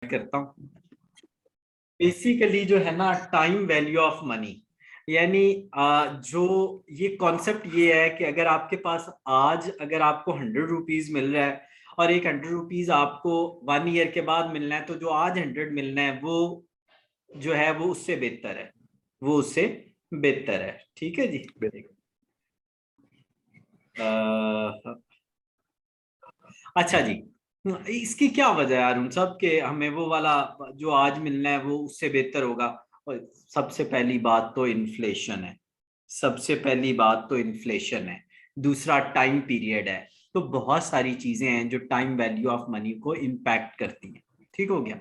करता हूँ। बेसिकली जो है ना टाइम वैल्यू ऑफ मनी, यानी जो ये कॉन्सेप्ट ये है कि अगर आपके पास आज अगर आपको 100 रुपीज मिल रहा है और एक 100 रुपीज आपको 1 ईयर के बाद मिलना है, तो जो आज 100 मिलना है वो जो है वो उससे बेहतर है, वो उससे बेहतर है। ठीक है जी। अच्छा जी, इसकी क्या वजह है अरुण साहब कि हमें वो वाला जो आज मिलना है वो उससे बेहतर होगा? और सबसे पहली बात तो इन्फ्लेशन है, सबसे पहली बात तो इन्फ्लेशन है, दूसरा टाइम पीरियड है। तो बहुत सारी चीजें हैं जो टाइम वैल्यू ऑफ मनी को इम्पैक्ट करती हैं। ठीक हो गया।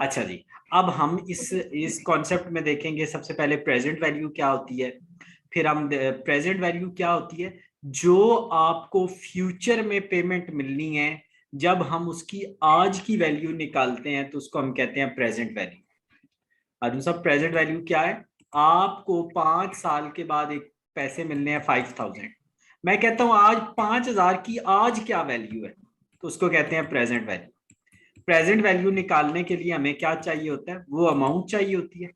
अच्छा जी, अब हम इस कॉन्सेप्ट में देखेंगे सबसे पहले प्रेजेंट वैल्यू क्या होती है, फिर हम प्रेजेंट वैल्यू क्या होती है जो आपको फ्यूचर में पेमेंट मिलनी है, जब हम उसकी आज की वैल्यू निकालते हैं तो उसको हम कहते हैं प्रेजेंट वैल्यू। अर्जुन साहब, प्रेजेंट वैल्यू क्या है? आपको 5 साल के बाद एक पैसे मिलने हैं 5000, मैं कहता हूं आज 5000 की आज क्या वैल्यू है, तो उसको कहते हैं प्रेजेंट वैल्यू। प्रेजेंट वैल्यू निकालने के लिए हमें क्या चाहिए होता है? वो अमाउंट चाहिए होती है,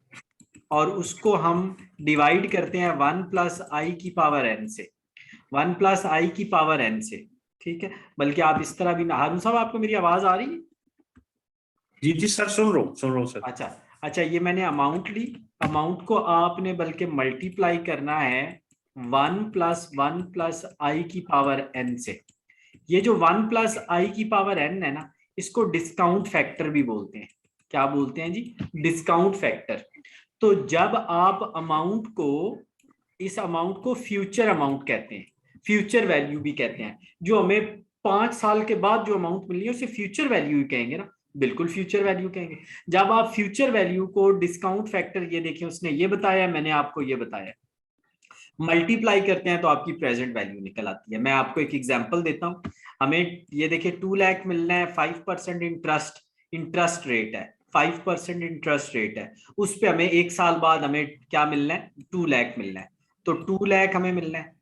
और उसको हम डिवाइड करते हैं 1+i⁴n से, 1+i⁴n से। ठीक है, बल्कि आप इस तरह भी, हारून साहब आपको मेरी आवाज आ रही है? जी जी सर, सुन रहा हूँ सर। अच्छा अच्छा, ये मैंने अमाउंट ली, अमाउंट को आपने बल्कि मल्टीप्लाई करना है 1+1+i⁴n से। ये जो 1+i⁴n है ना, इसको डिस्काउंट फैक्टर भी बोलते हैं। क्या बोलते हैं जी? Discount factor. तो जब आप अमाउंट को, इस अमाउंट को फ्यूचर अमाउंट कहते हैं, फ्यूचर वैल्यू भी कहते हैं। जो हमें 5 साल के बाद जो अमाउंट मिली है उसे फ्यूचर वैल्यू ही कहेंगे ना, बिल्कुल फ्यूचर वैल्यू कहेंगे। जब आप फ्यूचर वैल्यू को डिस्काउंट फैक्टर, ये देखिए उसने ये बताया, मैंने आपको ये बताया, मल्टीप्लाई करते हैं तो आपकी प्रेजेंट वैल्यू निकल आती है। मैं आपको एक एग्जांपल देता हूं। हमें ये देखिए 2 लाख मिलना है, 5% इंटरेस्ट, इंटरेस्ट रेट है, 5% इंटरेस्ट रेट है, उस पे हमें 1 साल बाद हमें क्या मिलना है? 2 लाख मिलना है। तो 2 लाख हमें मिलना है।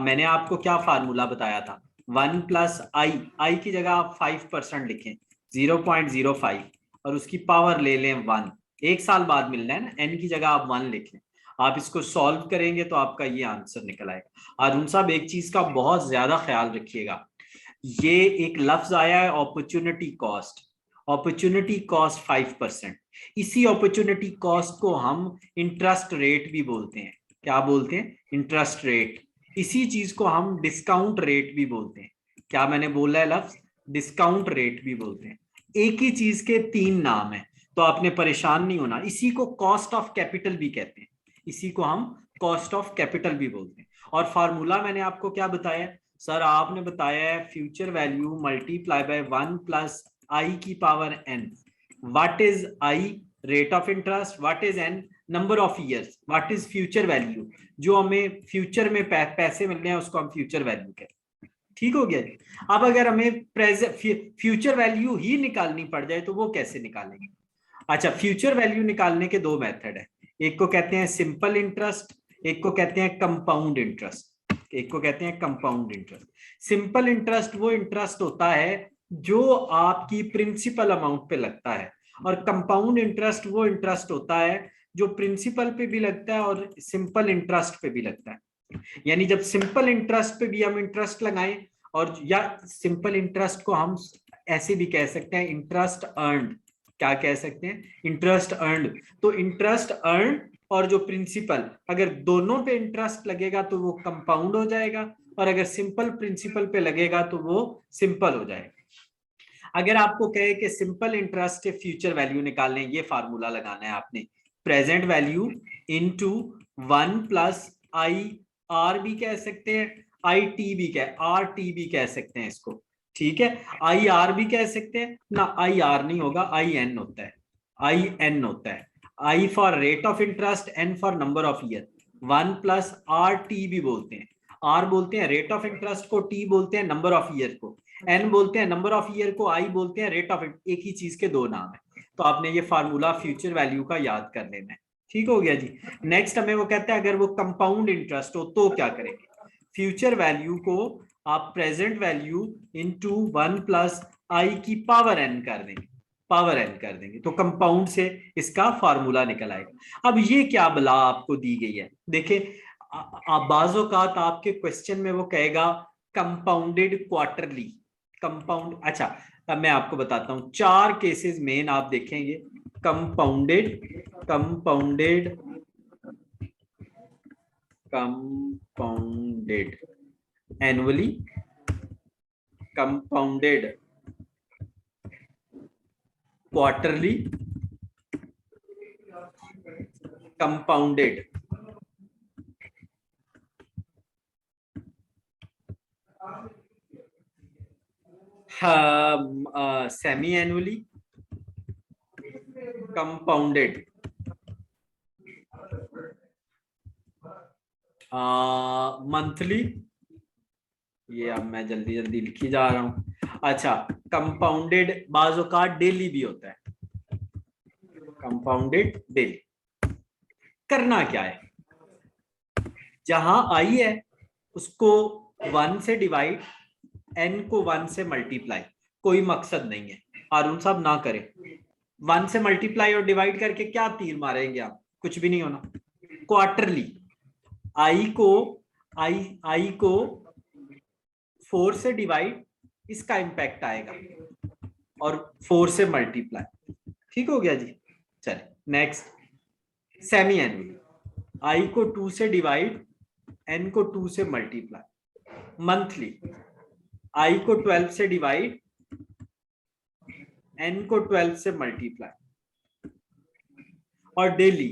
मैंने आपको क्या फार्मूला बताया था? 1+i की जगह आप 5% लिखें, 0.05, और उसकी पावर ले लें 1। 1 साल बाद मिलना है ना, n की जगह आप 1 लिख लें। आप इसको सॉल्व करेंगे तो आपका ये आंसर निकल आएगा। अरुण साहब, एक चीज का बहुत ज्यादा ख्याल रखिएगा, ये एक लफ्ज आया है अपॉर्चुनिटी कॉस्ट। अपॉर्चुनिटी कॉस्ट 5%, इसी अपॉर्चुनिटी कॉस्ट को हम इंटरेस्ट रेट भी बोलते हैं। क्या बोलते हैं? Interest rate. इसी चीज को हम डिस्काउंट रेट भी बोलते हैं। क्या मैंने बोला है लफ्ज? डिस्काउंट रेट भी बोलते हैं। एक ही चीज के 3 नाम है, तो आपने परेशान नहीं होना। इसी को कॉस्ट ऑफ कैपिटल भी कहते हैं, इसी को हम कॉस्ट ऑफ कैपिटल भी बोलते हैं। और फार्मूला मैंने आपको क्या बताया सर? आपने बताया है future value multiply by 1+i⁴n। What is I? Rate of interest. What is an? Number of years. What is future value? जो हमें फ्यूचर में पैसे मिलने हैं उसको हम फ्यूचर वैल्यू कहते हैं। ठीक हो गया जी। अब अगर हमें फ्यूचर वैल्यू ही निकालनी पड़ जाए तो वो कैसे निकालेंगे? अच्छा, फ्यूचर वैल्यू निकालने के 2 मेथड है। एक को कहते हैं सिंपल इंटरेस्ट, एक को कहते हैं कंपाउंड इंटरेस्ट। एक को कहते हैं कंपाउंड इंटरेस्ट। सिंपल इंटरेस्ट वो इंटरेस्ट होता है जो आपकी प्रिंसिपल अमाउंट पे लगता है, और कंपाउंड इंटरेस्ट वो इंटरेस्ट होता है जो प्रिंसिपल पे भी लगता है और सिंपल इंटरेस्ट पे भी लगता है। यानी जब सिंपल इंटरेस्ट पे भी हम इंटरेस्ट लगाएं, और या सिंपल इंटरेस्ट को हम ऐसे भी कह सकते हैं इंटरेस्ट अर्न्ड। क्या कह सकते हैं? Interest earned. तो इंटरेस्ट अर्न और जो प्रिंसिपल, अगर दोनों पे इंटरेस्ट लगेगा तो वो कंपाउंड हो जाएगा, और अगर सिंपल प्रिंसिपल पे लगेगा तो वो सिंपल हो जाएगा। अगर आपको कहे कि सिंपल इंटरेस्ट से फ्यूचर वैल्यू निकालने, ये फार्मूला लगाना है आपने, प्रेजेंट वैल्यू इनटू 1+i⁴ भी कह सकते हैं, i⁴ भी कह सकते हैं इसको। ठीक है, i⁴ भी कह सकते हैं ना, i⁴ नहीं होगा, in होता है, in होता है। i for rate of interest, n for number of year. 1+r⁴ भी बोलते हैं। r बोलते हैं रेट ऑफ इंटरेस्ट को, t बोलते हैं नंबर ऑफ ईयर को, n बोलते हैं नंबर ऑफ ईयर को, i बोलते हैं रेट ऑफ। एक ही चीज के 2 नाम है। तो आपने ये फार्मूला फ्यूचर वैल्यू का याद कर लेना है। ठीक हो गया जी। नेक्स्ट हमें वो कहते हैं अगर वो कंपाउंड इंटरेस्ट हो तो क्या करेंगे? फ्यूचर वैल्यू को आप प्रेजेंट वैल्यू इनटू 1+i⁴n कर देंगे। पावर n कर देंगे तो कंपाउंड से इसका फार्मूला निकल आएगा। अब ये क्या बला आपको दी गई है, देखिए बाज़-औक़ात आपके क्वेश्चन में वो कहेगा कंपाउंडेड क्वार्टरली कंपाउंड। अच्छा अब मैं आपको बताता हूं 4 केसेस मेन आप देखेंगे, compounded compounded compounded annually, compounded quarterly, compounded semi annually, compounded monthly, ये अब मैं जल्दी जल्दी लिखी जा रहा हूं। अच्छा कंपाउंडेड बाज़ औक़ात डेली भी होता है, कंपाउंडेड डेली। करना क्या है, जहां आई है उसको 1 से डिवाइड, n को 1 से मल्टीप्लाई, कोई मकसद नहीं है अरुण साहब ना करें। 1 से मल्टीप्लाई और डिवाइड करके क्या तीर मारेंगे आप, कुछ भी नहीं होना। क्वार्टरली आई को 4 से डिवाइड, इसका इंपैक्ट आएगा, और 4 से मल्टीप्लाई, ठीक हो गया जी। चलिए नेक्स्ट सेमी एनुअल, आई को 2 से डिवाइड, n को 2 से मल्टीप्लाई। मंथली आई को 12 से डिवाइड, n को 12 से मल्टीप्लाई। और डेली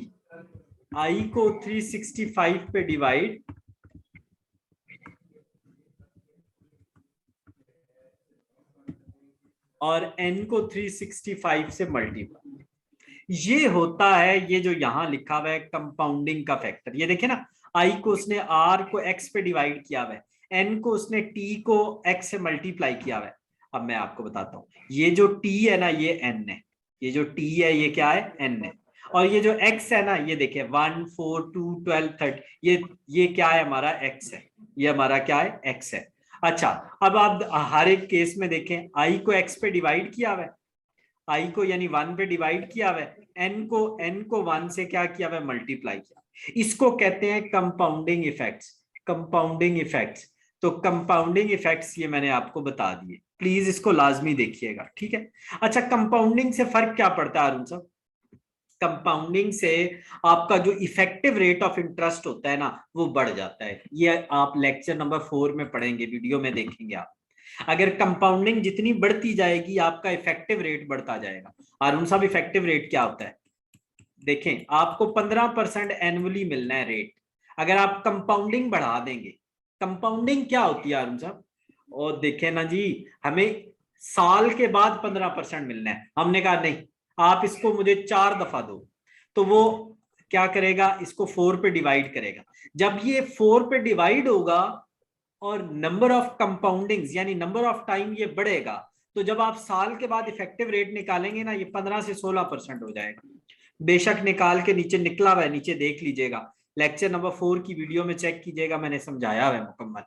आई को 365 पे डिवाइड, और n को 365 से मल्टीप्लाई। ये होता है, ये जो यहां लिखा हुआ है कंपाउंडिंग का फैक्टर। ये देखिए ना, आई को उसने r को x पे डिवाइड किया हुआ है, n को उसने t को x से मल्टीप्लाई किया हुआ है। अब मैं आपको बताता हूं, ये जो t है ना ये n है, ये जो t है ये क्या है n है, और ये जो x है ना ये देखिए 1 4 2 12 30, ये क्या है हमारा x है, ये हमारा क्या है x है। अच्छा अब आप हर एक केस में देखें, i को x पे डिवाइड किया हुआ है, आई को यानी 1 पे डिवाइड किया हुआ है, n को 1 से क्या किया हुआ है, मल्टीप्लाई किया। इसको कहते हैं कंपाउंडिंग इफेक्ट्स, कंपाउंडिंग इफेक्ट्स। तो कंपाउंडिंग इफेक्ट्स ये मैंने आपको बता दिए, प्लीज इसको लाजमी देखिएगा, ठीक है। अच्छा कंपाउंडिंग से फर्क क्या पड़ता है अरुण साहब, कंपाउंडिंग से आपका जो इफेक्टिव रेट ऑफ इंटरेस्ट होता है ना वो बढ़ जाता है। ये आप लेक्चर नंबर 4 में पढ़ेंगे, वीडियो में देखेंगे आप। अगर कंपाउंडिंग जितनी बढ़ती जाएगी आपका इफेक्टिव रेट बढ़ता जाएगा। अरुण साहब इफेक्टिव रेट क्या होता है, देखें आपको 15% एनुअली मिलना है रेट, अगर आप कंपाउंडिंग बढ़ा देंगे। कंपाउंडिंग क्या होती है अरुण साहब, और देखें ना जी, हमें साल के बाद 15% मिलना है। हमने कहा नहीं, आप इसको मुझे 4 दफा दो, तो वो क्या करेगा, इसको 4 पे डिवाइड करेगा। जब ये 4 पे डिवाइड होगा और नंबर ऑफ कंपाउंडिंग्स यानी नंबर ऑफ टाइम ये बढ़ेगा, तो जब आप साल के बाद इफेक्टिव रेट निकालेंगे ना ये 15 से 16% हो जाएगा। बेशक निकाल के नीचे निकला हुआ है, नीचे देख लीजिएगा, लेक्चर नंबर 4 की वीडियो में चेक कीजिएगा, मैंने समझाया है मुकम्मल,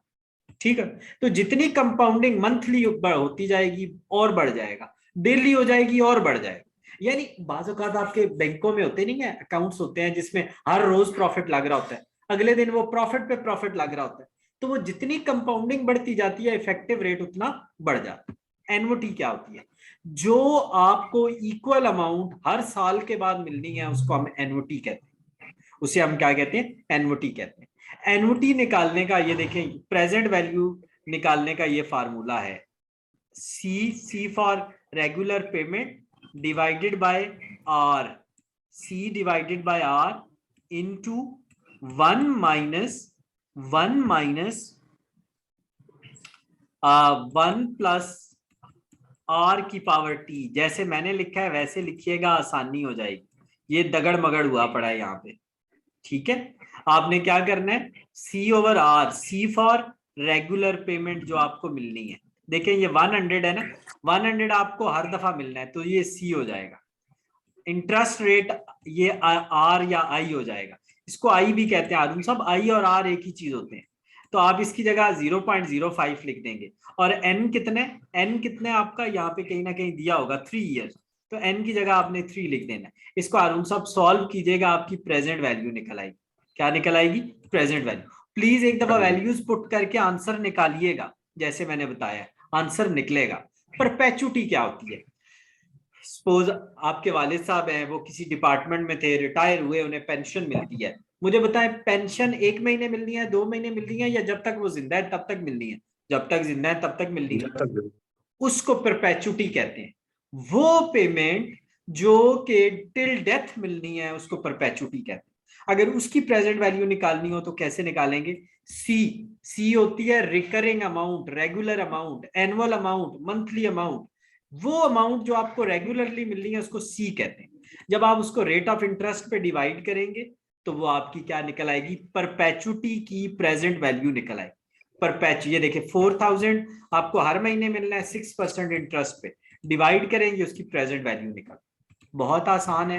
ठीक है। तो जितनी कंपाउंडिंग मंथली होती जाएगी और बढ़ जाएगा, डेली हो जाएगी और बढ़ जाएगा। यानी बाज़ औक़ात आपके बैंकों में होते नहीं है, अकाउंट्स होते हैं जिसमें हर रोज प्रॉफिट लग रहा होता है, अगले दिन वो प्रॉफिट पे प्रॉफिट लग रहा होता है। तो वो जितनी कंपाउंडिंग बढ़ती जाती है इफेक्टिव रेट उतना बढ़ जाता है। एनओटी क्या होती है, जो आपको इक्वल अमाउंट हर साल के बाद मिलनी है उसको हम एनओटी कहते हैं, उसे हम क्या कहते हैं, एनओटी कहते हैं। एनओटी निकालने का ये देखें, प्रेजेंट वैल्यू निकालने का ये फार्मूला है, C for regular payment divided by R, C divided by R into 1 minus 1 plus R की पावर टी। जैसे मैंने लिखा है वैसे लिखिएगा, आसानी हो जाएगी। ये दगड़ मगड़ हुआ पड़ा है यहाँ पे, ठीक है। आपने क्या करना है, C over R, C for regular payment जो आपको मिलनी है। देखें ये 100 है ना, 100 आपको हर दफा मिलना है, तो ये सी हो जाएगा। इंटरेस्ट रेट ये आर या आई हो जाएगा, इसको आई भी कहते हैं अरुण साहब, आई और आर एक ही चीज होते हैं। तो आप इसकी जगह 0.05 लिख देंगे। और एन कितने आपका यहाँ पे कहीं ना कहीं दिया होगा 3 ईयर, तो n की जगह आपने 3 लिख देना। इसको अरुण साहब सॉल्व कीजिएगा, आपकी प्रेजेंट वैल्यू निकल आएगी। क्या निकल आएगी? Present value. प्लीज एक दफा वैल्यूज पुट करके आंसर निकालिएगा, जैसे मैंने बताया आंसर निकलेगा। परपेचुटी क्या होती है? सपोज आपके वालिद साहब हैं, वो किसी डिपार्टमेंट में थे, रिटायर हुए, उन्हें पेंशन मिलती है। मुझे बताएं, पेंशन 1 महीने मिलनी है, 2 महीने मिलनी है, या जब तक वो जिंदा है तब तक मिलनी है? जब तक जिंदा है तब तक मिलनी है। जब तक उसको परपेचुटी कहते हैं। वो पेमेंट जो के टिल डेथ मिलनी है उसको परपेचुटी कहते हैं। अगर उसकी प्रेजेंट वैल्यू निकालनी हो तो कैसे निकालेंगे? सी होती है recurring amount, regular amount, annual amount, monthly amount. वो अमाउंट जो आपको रेगुलरली मिलनी है उसको सी कहते हैं। जब आप उसको रेट ऑफ इंटरेस्ट पे डिवाइड करेंगे तो वो आपकी क्या निकल आएगी? परपेचुटी की प्रेजेंट वैल्यू निकल आएगी। परपेचु, ये देखिए 4000 आपको हर महीने मिलना है 6% इंटरेस्ट पे, डिवाइड करेंगे उसकी प्रेजेंट वैल्यू निकल। बहुत आसान है।